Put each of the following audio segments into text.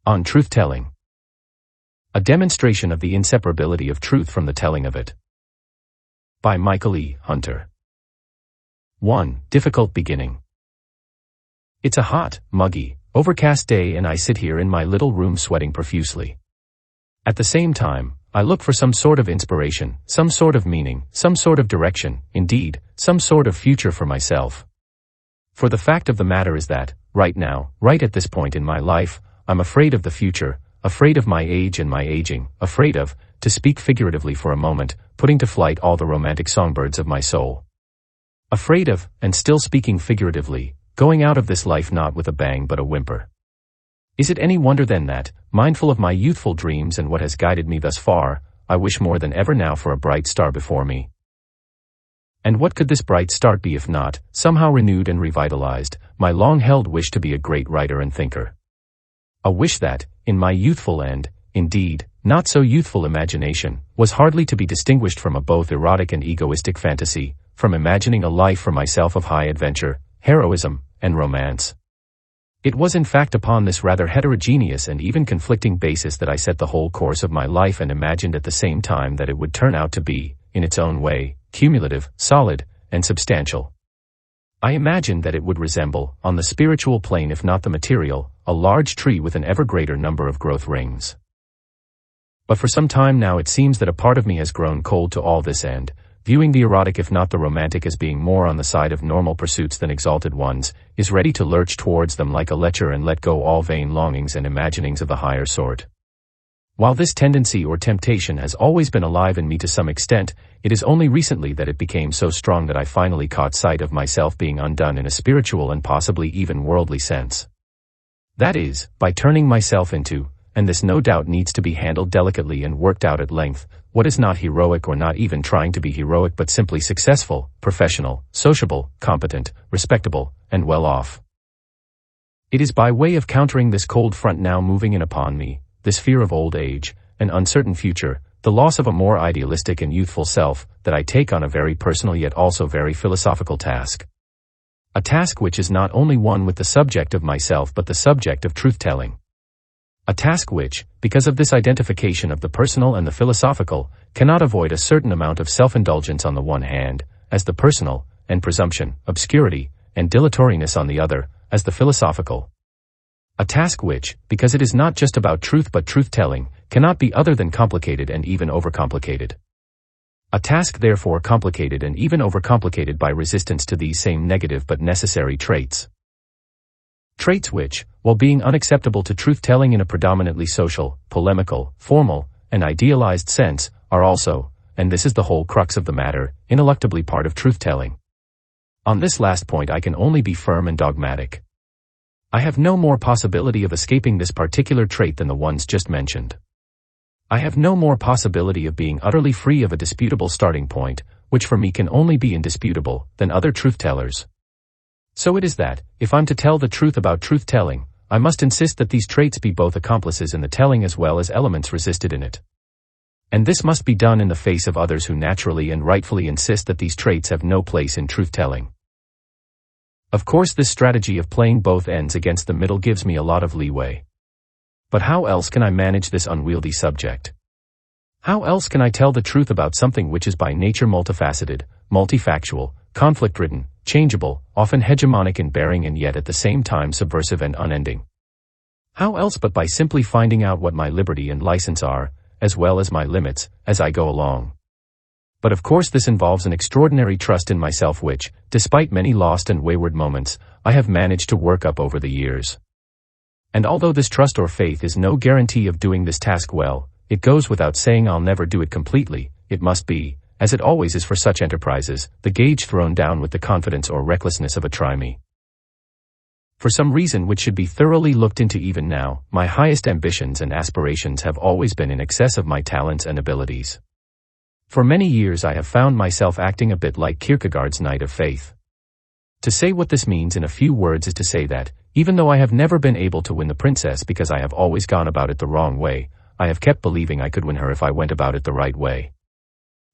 On truth-telling. A demonstration of the inseparability of truth from the telling of it. By Michael E. Hunter. 1. Difficult beginning. It's a hot, muggy, overcast day and I sit here in my little room sweating profusely. At the same time, I look for some sort of inspiration, some sort of meaning, some sort of direction, indeed, some sort of future for myself. For the fact of the matter is that, right now, right at this point in my life, I'm afraid of the future, afraid of my age and my aging, afraid of, to speak figuratively for a moment, putting to flight all the romantic songbirds of my soul. Afraid of, and still speaking figuratively, going out of this life not with a bang but a whimper. Is it any wonder then that, mindful of my youthful dreams and what has guided me thus far, I wish more than ever now for a bright star before me? And what could this bright start be if not, somehow renewed and revitalized, my long-held wish to be a great writer and thinker? A wish that, in my youthful and, indeed, not so youthful imagination, was hardly to be distinguished from a both erotic and egoistic fantasy, from imagining a life for myself of high adventure, heroism, and romance. It was in fact upon this rather heterogeneous and even conflicting basis that I set the whole course of my life and imagined at the same time that it would turn out to be, in its own way, cumulative, solid, and substantial. I imagined that it would resemble, on the spiritual plane if not the material, a large tree with an ever greater number of growth rings. But for some time now it seems that a part of me has grown cold to all this and, viewing the erotic if not the romantic as being more on the side of normal pursuits than exalted ones, is ready to lurch towards them like a lecher and let go all vain longings and imaginings of the higher sort. While this tendency or temptation has always been alive in me to some extent, it is only recently that it became so strong that I finally caught sight of myself being undone in a spiritual and possibly even worldly sense. That is, by turning myself into, and this no doubt needs to be handled delicately and worked out at length, what is not heroic or not even trying to be heroic but simply successful, professional, sociable, competent, respectable, and well off. It is by way of countering this cold front now moving in upon me, this fear of old age, an uncertain future, the loss of a more idealistic and youthful self, that I take on a very personal yet also very philosophical task. A task which is not only one with the subject of myself but the subject of truth-telling. A task which, because of this identification of the personal and the philosophical, cannot avoid a certain amount of self-indulgence on the one hand, as the personal, and presumption, obscurity, and dilatoriness on the other, as the philosophical. A task which, because it is not just about truth but truth-telling, cannot be other than complicated and even overcomplicated. A task therefore complicated and even overcomplicated by resistance to these same negative but necessary traits. Traits which, while being unacceptable to truth-telling in a predominantly social, polemical, formal, and idealized sense, are also, and this is the whole crux of the matter, ineluctably part of truth-telling. On this last point I can only be firm and dogmatic. I have no more possibility of escaping this particular trait than the ones just mentioned. I have no more possibility of being utterly free of a disputable starting point, which for me can only be indisputable, than other truth-tellers. So it is that, if I'm to tell the truth about truth-telling, I must insist that these traits be both accomplices in the telling as well as elements resisted in it. And this must be done in the face of others who naturally and rightfully insist that these traits have no place in truth-telling. Of course this strategy of playing both ends against the middle gives me a lot of leeway. But how else can I manage this unwieldy subject? How else can I tell the truth about something which is by nature multifaceted, multifactual, conflict-ridden, changeable, often hegemonic in bearing and yet at the same time subversive and unending? How else but by simply finding out what my liberty and license are, as well as my limits, as I go along? But of course this involves an extraordinary trust in myself which, despite many lost and wayward moments, I have managed to work up over the years. And although this trust or faith is no guarantee of doing this task well, it goes without saying I'll never do it completely. It must be, as it always is for such enterprises, the gauge thrown down with the confidence or recklessness of a try-me. For some reason which should be thoroughly looked into even now, my highest ambitions and aspirations have always been in excess of my talents and abilities. For many years I have found myself acting a bit like Kierkegaard's Knight of Faith. To say what this means in a few words is to say that, even though I have never been able to win the princess because I have always gone about it the wrong way, I have kept believing I could win her if I went about it the right way.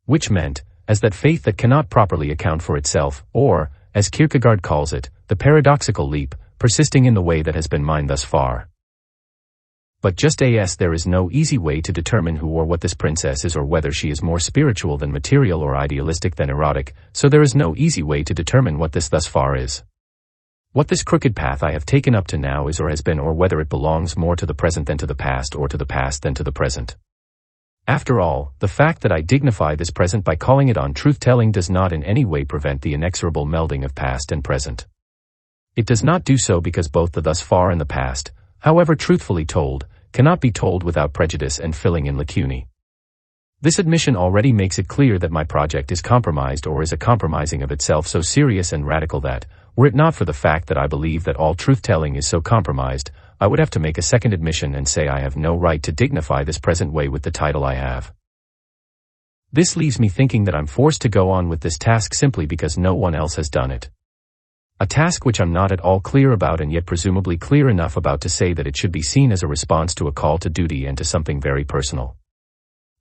Which meant, as that faith that cannot properly account for itself, or, as Kierkegaard calls it, the paradoxical leap, persisting in the way that has been mine thus far. But just as there is no easy way to determine who or what this princess is or whether she is more spiritual than material or idealistic than erotic, so there is no easy way to determine what this thus far is. What this crooked path I have taken up to now is or has been, or whether it belongs more to the present than to the past, or to the past than to the present. After all, the fact that I dignify this present by calling it on truth-telling does not in any way prevent the inexorable melding of past and present. It does not do so because both the thus far and the past, however truthfully told, cannot be told without prejudice and filling in lacunae. This admission already makes it clear that my project is compromised, or is a compromising of itself so serious and radical that, were it not for the fact that I believe that all truth-telling is so compromised, I would have to make a second admission and say I have no right to dignify this present way with the title I have. This leaves me thinking that I'm forced to go on with this task simply because no one else has done it. A task which I'm not at all clear about, and yet presumably clear enough about to say that it should be seen as a response to a call to duty and to something very personal.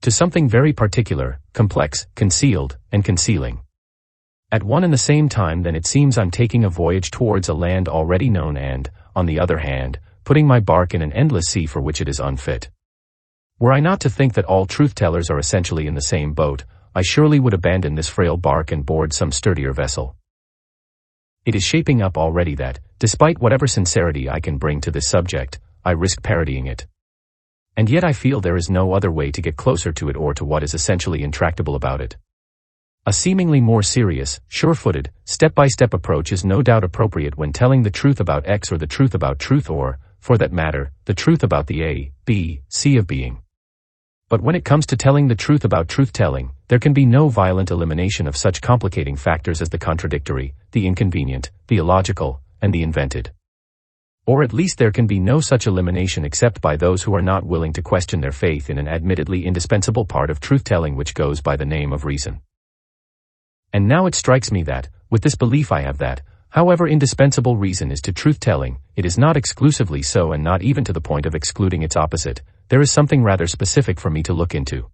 To something very particular, complex, concealed, and concealing. At one and the same time then it seems I'm taking a voyage towards a land already known and, on the other hand, putting my bark in an endless sea for which it is unfit. Were I not to think that all truth-tellers are essentially in the same boat, I surely would abandon this frail bark and board some sturdier vessel. It is shaping up already that, despite whatever sincerity I can bring to this subject, I risk parodying it. And yet I feel there is no other way to get closer to it or to what is essentially intractable about it. A seemingly more serious, sure-footed, step-by-step approach is no doubt appropriate when telling the truth about X, or the truth about truth, or, for that matter, the truth about the A, B, C of being. But when it comes to telling the truth about truth-telling, there can be no violent elimination of such complicating factors as the contradictory, the inconvenient, the illogical, and the invented. Or at least there can be no such elimination except by those who are not willing to question their faith in an admittedly indispensable part of truth-telling which goes by the name of reason. And now it strikes me that, with this belief I have that, however indispensable reason is to truth-telling, it is not exclusively so, and not even to the point of excluding its opposite. There is something rather specific for me to look into.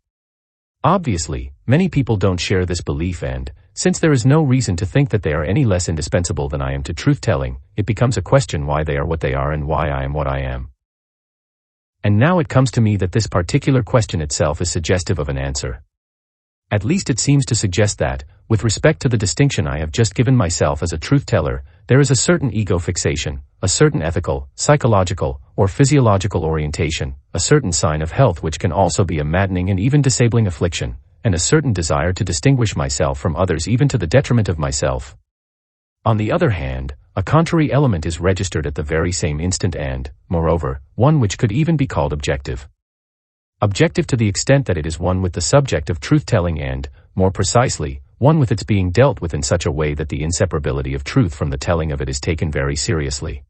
Obviously, many people don't share this belief, and, since there is no reason to think that they are any less indispensable than I am to truth-telling, it becomes a question why they are what they are and why I am what I am. And now it comes to me that this particular question itself is suggestive of an answer. At least it seems to suggest that, with respect to the distinction I have just given myself as a truth-teller, there is a certain ego fixation, a certain ethical, psychological, or physiological orientation, a certain sign of health which can also be a maddening and even disabling affliction, and a certain desire to distinguish myself from others even to the detriment of myself. On the other hand, a contrary element is registered at the very same instant and, moreover, one which could even be called objective. Objective to the extent that it is one with the subject of truth-telling and, more precisely, one with its being dealt with in such a way that the inseparability of truth from the telling of it is taken very seriously.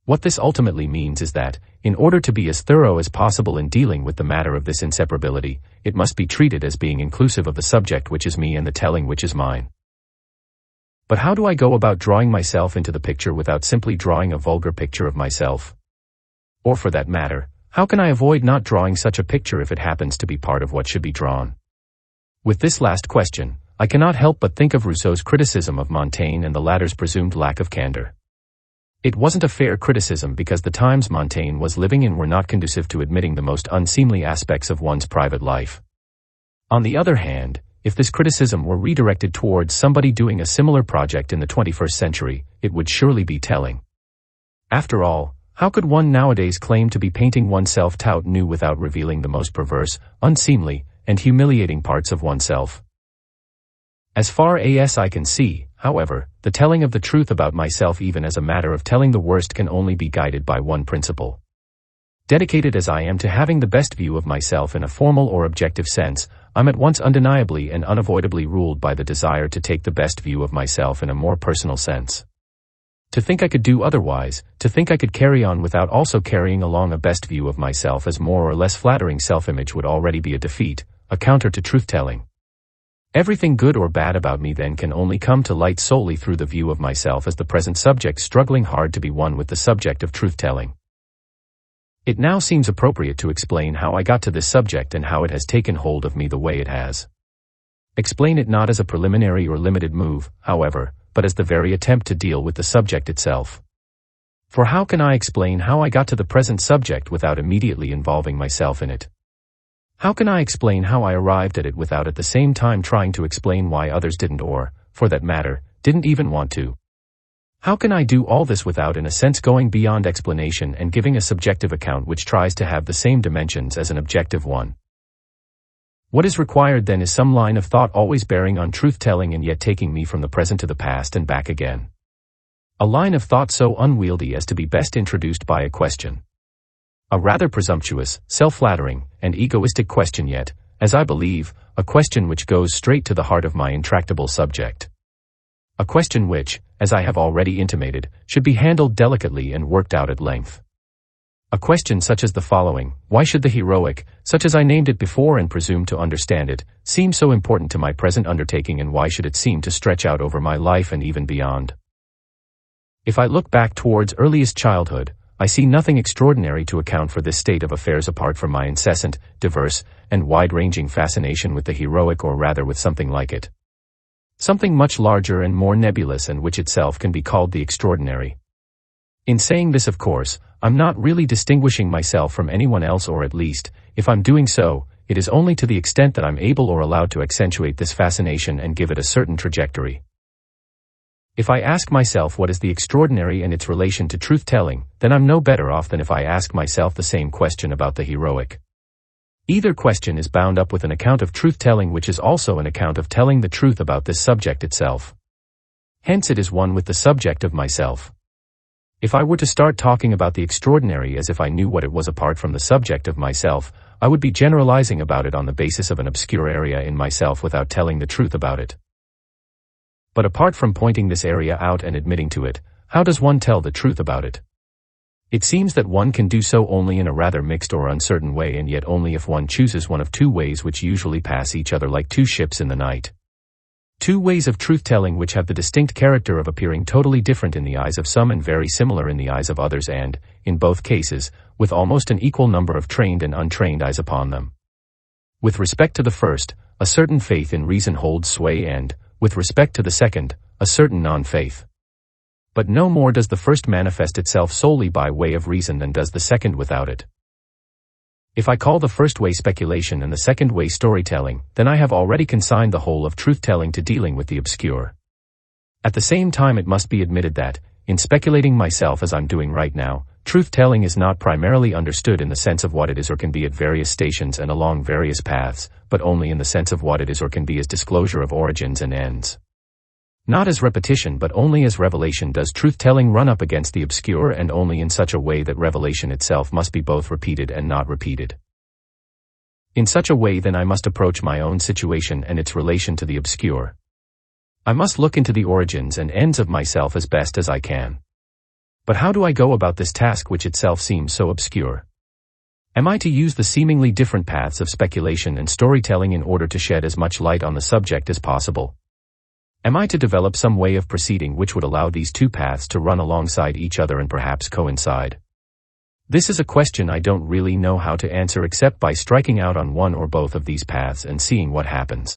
What this ultimately means is that, in order to be as thorough as possible in dealing with the matter of this inseparability, it must be treated as being inclusive of the subject which is me and the telling which is mine. But how do I go about drawing myself into the picture without simply drawing a vulgar picture of myself? Or for that matter, how can I avoid not drawing such a picture if it happens to be part of what should be drawn? With this last question, I cannot help but think of Rousseau's criticism of Montaigne and the latter's presumed lack of candor. It wasn't a fair criticism because the times Montaigne was living in were not conducive to admitting the most unseemly aspects of one's private life. On the other hand, if this criticism were redirected towards somebody doing a similar project in the 21st century, it would surely be telling. After all, how could one nowadays claim to be painting oneself tout nu without revealing the most perverse, unseemly, and humiliating parts of oneself? As far as I can see, however, the telling of the truth about myself even as a matter of telling the worst can only be guided by one principle. Dedicated as I am to having the best view of myself in a formal or objective sense, I'm at once undeniably and unavoidably ruled by the desire to take the best view of myself in a more personal sense. To think I could do otherwise, to think I could carry on without also carrying along a best view of myself as more or less flattering self-image would already be a defeat, a counter to truth-telling. Everything good or bad about me then can only come to light solely through the view of myself as the present subject struggling hard to be one with the subject of truth-telling. It now seems appropriate to explain how I got to this subject and how it has taken hold of me the way it has. Explain it not as a preliminary or limited move, however, but as the very attempt to deal with the subject itself. For how can I explain how I got to the present subject without immediately involving myself in it? How can I explain how I arrived at it without at the same time trying to explain why others didn't or, for that matter, didn't even want to? How can I do all this without in a sense going beyond explanation and giving a subjective account which tries to have the same dimensions as an objective one? What is required then is some line of thought always bearing on truth-telling and yet taking me from the present to the past and back again. A line of thought so unwieldy as to be best introduced by a question. A rather presumptuous, self-flattering, and egoistic question yet, as I believe, a question which goes straight to the heart of my intractable subject. A question which, as I have already intimated, should be handled delicately and worked out at length. A question such as the following: why should the heroic, such as I named it before and presumed to understand it, seem so important to my present undertaking, and why should it seem to stretch out over my life and even beyond? If I look back towards earliest childhood, I see nothing extraordinary to account for this state of affairs apart from my incessant, diverse, and wide-ranging fascination with the heroic, or rather with something like it. Something much larger and more nebulous, and which itself can be called the extraordinary. In saying this, of course, I'm not really distinguishing myself from anyone else, or at least, if I'm doing so, it is only to the extent that I'm able or allowed to accentuate this fascination and give it a certain trajectory. If I ask myself what is the extraordinary and its relation to truth-telling, then I'm no better off than if I ask myself the same question about the heroic. Either question is bound up with an account of truth-telling, which is also an account of telling the truth about this subject itself. Hence it is one with the subject of myself. If I were to start talking about the extraordinary as if I knew what it was apart from the subject of myself, I would be generalizing about it on the basis of an obscure area in myself without telling the truth about it. But apart from pointing this area out and admitting to it, how does one tell the truth about it? It seems that one can do so only in a rather mixed or uncertain way, and yet only if one chooses one of two ways which usually pass each other like two ships in the night. Two ways of truth-telling which have the distinct character of appearing totally different in the eyes of some and very similar in the eyes of others, and, in both cases, with almost an equal number of trained and untrained eyes upon them. With respect to the first, a certain faith in reason holds sway, and, with respect to the second, a certain non-faith. But no more does the first manifest itself solely by way of reason than does the second without it. If I call the first way speculation and the second way storytelling, then I have already consigned the whole of truth-telling to dealing with the obscure. At the same time, it must be admitted that, in speculating myself as I'm doing right now, truth-telling is not primarily understood in the sense of what it is or can be at various stations and along various paths, but only in the sense of what it is or can be as disclosure of origins and ends. Not as repetition, but only as revelation does truth-telling run up against the obscure, and only in such a way that revelation itself must be both repeated and not repeated. In such a way then I must approach my own situation and its relation to the obscure. I must look into the origins and ends of myself as best as I can. But how do I go about this task which itself seems so obscure? Am I to use the seemingly different paths of speculation and storytelling in order to shed as much light on the subject as possible? Am I to develop some way of proceeding which would allow these two paths to run alongside each other and perhaps coincide? This is a question I don't really know how to answer except by striking out on one or both of these paths and seeing what happens.